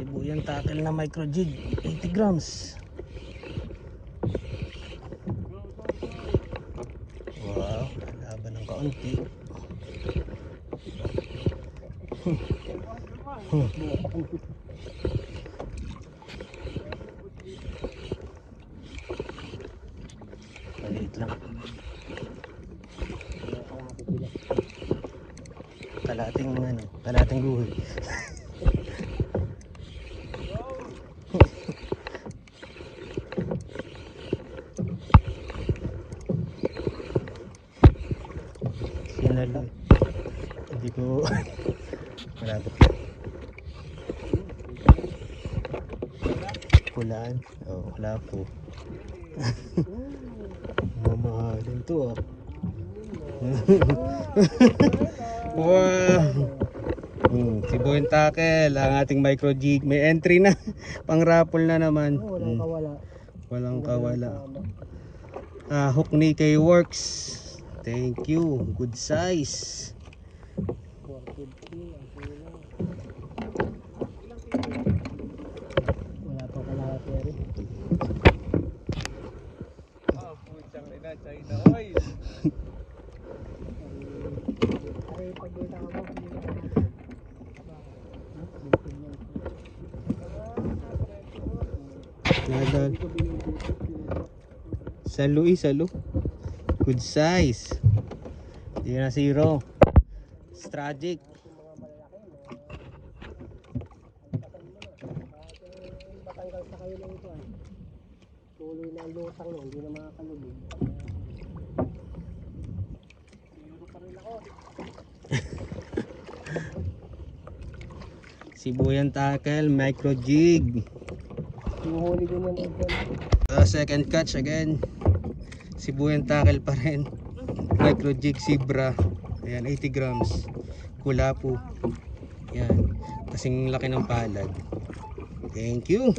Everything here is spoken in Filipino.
Sibuyang tackle na micro jig, 80 grams. Wow, laban ng kaunti. Maliit lang. Kalating guhit. Sinalo. Hindi ko malapit. Kulaan. Oh, wala po. Mamahalin to ah. Wow. Sibuyang tackle, ang ating micro jig. May entry na. Pang raffle na naman. Walang kawala. Walang kawala. Hook ni K Works. Thank you. Good size. Wala pa kalahati pero. Puchang ina, China oil. Ay, pagkita mo, hindi na Nadal. Salo. Good size. Hindi na zero. Strategic. matanggal sa kayo lang ito. Tuloy na ang lutang no, hindi na makakalubog. Siguro pa rin ako. Sibuyang tackle, micro jig. Huli ko yan. Second catch again. Sibuyang tackle pa rin. Micro jig zebra. Ayan, 80 grams. Kulapo. Ayan. Kasing laki ng palad. Thank you.